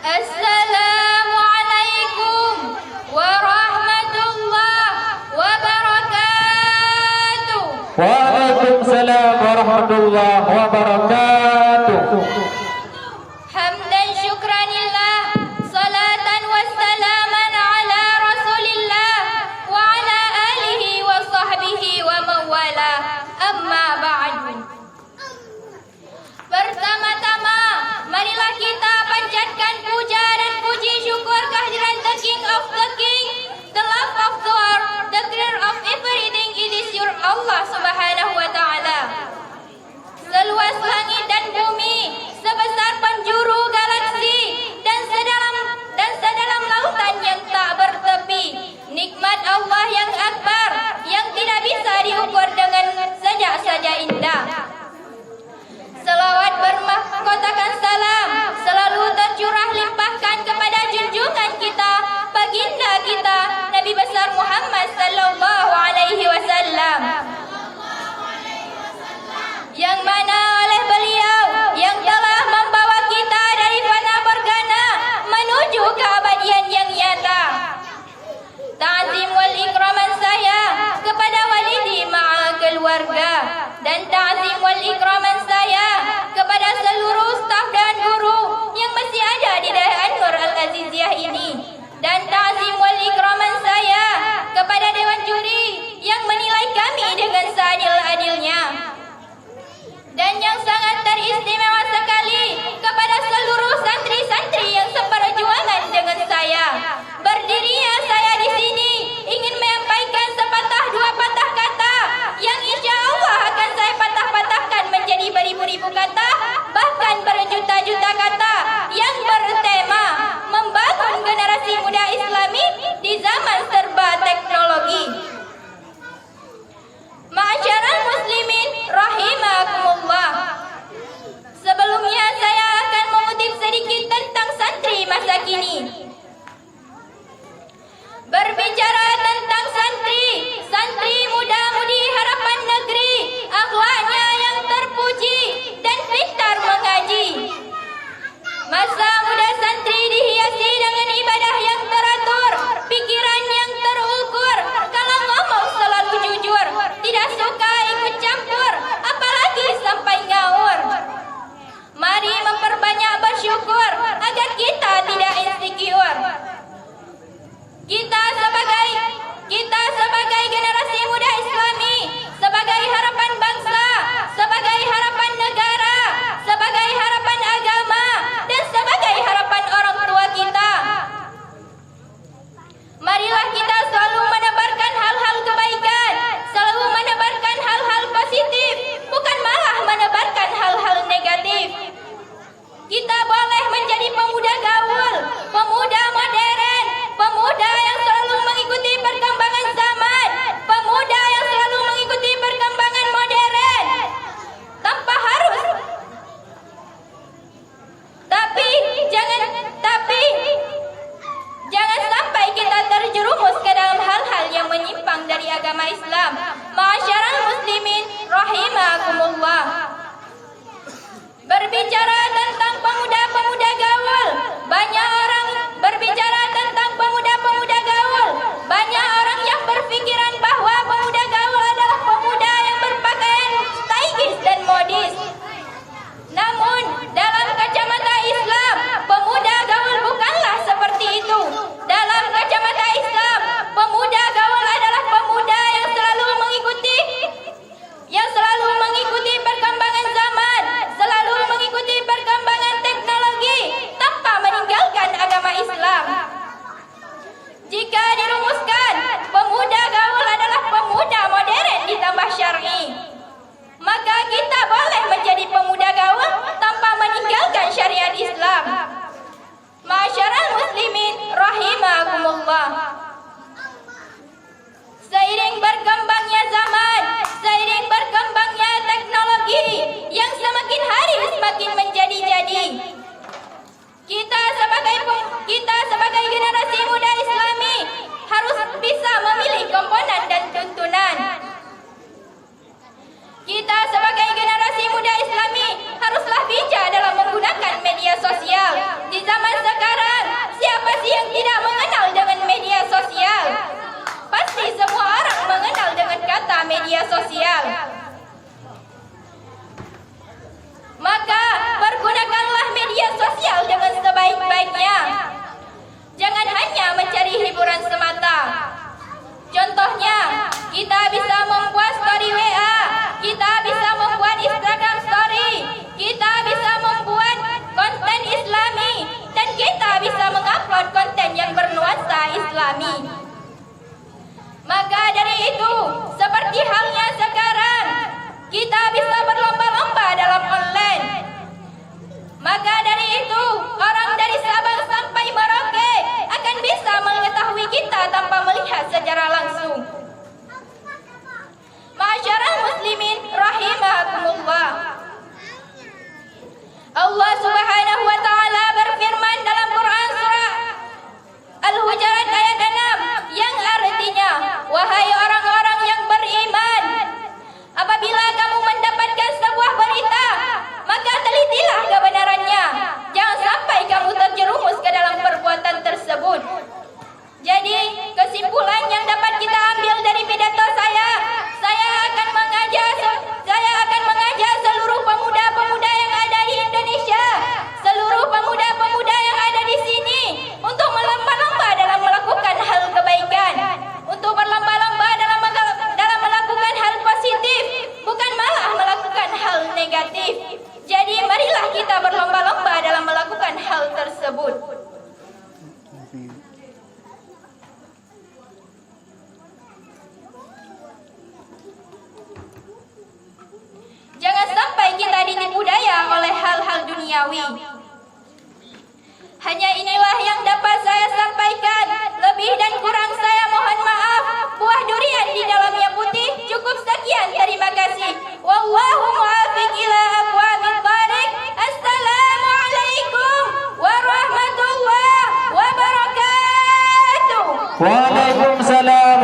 Assalamualaikum warahmatullahi wabarakatuh. Waalaikumsalam warahmatullahi wabarakatuh. Hamdan syukranillah, salatan wassalaman ala rasulillah wa ala alihi wa sahbihi wa mawala. Amma ba'du. Pertama-tama, marilah kita panjatkan puja dan puji syukur kehadiran the King of the King, the love of the world, the creator of everything. It is your Allah Subhanahu wa Ta'ala. Seluas langit dan bumi, sebesar penjuru galaksi, dan sedalam lautan yang tak bertepi, nikmat Allah yang akbar, yang tidak bisa diukur dengan saja indah. Selawat bermahkotakan salam selalu tercurah limpahkan kepada junjungan kita, baginda kita, Nabi besar Muhammad sallallahu alaihi wasallam, yang mana oleh beliau yang telah membawa kita dari fana bergana menuju keabadian yang nyata. Ta'zim wal ikraman saya kepada walidi ma'a keluarga, dan ta'zim wal ikraman saya kepada seluruh staf dan guru yang masih ada di daerah An-Nur Al-Aziziyah ini, dan ta'zim wal ikraman saya kepada dewan juri yang menilai kami dengan seadil-adilnya, dan yang sangat teristimewa sekali kepada seluruh santri-santri yang seperjuangan dengan saya. Berdirinya saya di sini ingin menyampaikan sepatah dua patah kata yang insya Allah akan saya patah-patahkan menjadi beribu-ribu kata, bahkan berjuta-juta kata yang bertema membangun generasi muda Islami di zaman serba teknologi. Ma'asyiral muslimin rahimakumullah. Sebelumnya saya akan mengutip sedikit tentang santri masa kini. Berbicara tentang santri muda-mudi harapan negeri, akhlaknya yang terpuji dan pintar mengaji. Masa muda santri dihiasi dengan ibadah yang teratur, pikiran yang terukur, kalau ngomong selalu jujur, tidak suka ikut campur, apalagi sampai ngaur. Mari memperbanyak bersyukur agar kita tidak insecure. Kita sebagai generasi muda Islami, sebagai harapan bangsa, sebagai harapan negara, sebagai harapan agama, dan sebagai harapan orang tua kita. Marilah kita selalu menebarkan hal-hal kebaikan, selalu menebarkan hal-hal positif, bukan malah menebarkan hal-hal negatif. Kita boleh menjadi pemuda gaul, pemuda modern, pemuda yang selalu mengikuti perkembangan zaman, pemuda yang selalu mengikuti perkembangan modern, tanpa harus. Tapi jangan sampai kita terjerumus ke dalam hal-hal yang menyimpang dari agama Islam. Ma'asyiral muslimin rahimakumullah. Berbicara tentang pemuda-pemuda gaul, banyak orang berbicara tentang pemuda-pemuda gaul. Banyak orang yang berpikiran bahwa pemuda gaul adalah pemuda yang berpakaian stylish dan modis. Namun, dalam kacamata Islam, pemuda gaul bukanlah seperti itu. Dalam kacamata Islam, pemuda gaul adalah pemuda yang selalu mengikuti perkembangan zaman, selalu mengikuti perkembangan teknologi tanpa meninggalkan agama Islam. Jika dirumuskan, pemuda gaul adalah pemuda modern ditambah syar'i, maka kita boleh menjadi pemuda gaul tanpa meninggalkan syariat Islam. Ma'asyiral muslimin rahimakumullah. Seiring berkembangnya zaman, seiring berkembangnya teknologi, media sosial. Di zaman sekarang, siapa sih yang tidak mengenal dengan media sosial? Pasti semua orang mengenal dengan kata media sosial. Maka pergunakanlah media sosial dengan sebaik-baiknya. Jangan hanya mencari hiburan semata. Contohnya, kita bisa membuat story WA, kita bisa membuat Instagram story, kita bisa membuat konten Islami, dan kita bisa mengupload konten yang bernuansa Islami. Maka dari itu, seperti halnya sekarang, kita bisa berlomba-lomba dalam online. Maka dari itu, orang dari Sabang sampai Merauke akan bisa mengetahui kita tanpa melihat secara langsung. Ma'asyiral muslimin rahimakumullah. Allah Subhanahu wa taala berfirman dalam Quran surah Al-Hujurat ayat 6 yang artinya, wahai orang-orang yang beriman, apabila kamu mendapatkan sebuah berita, maka telitilah kebenarannya. Jangan sampai kamu terjerumus ke dalam perbuatan tersebut. Jadi, kesimpulan yang dapat kita ambil dari pidato saya akan mengajak seluruh pemuda-pemuda yang ada di Indonesia, seluruh pemuda-pemuda yang ada di sini untuk berlomba-lomba dalam melakukan hal kebaikan, untuk berlomba-lomba dalam melakukan hal positif, bukan malah melakukan hal negatif. Jadi marilah kita berlomba-lomba dalam melakukan hal tersebut. Jangan sampai kita ditipu daya oleh hal-hal duniawi. Hanya inilah yang dapat saya sampaikan. Lebih dan kurang saya mohon maaf. Buah durian di dalamnya putih. Cukup sekian, terima kasih. Wallahu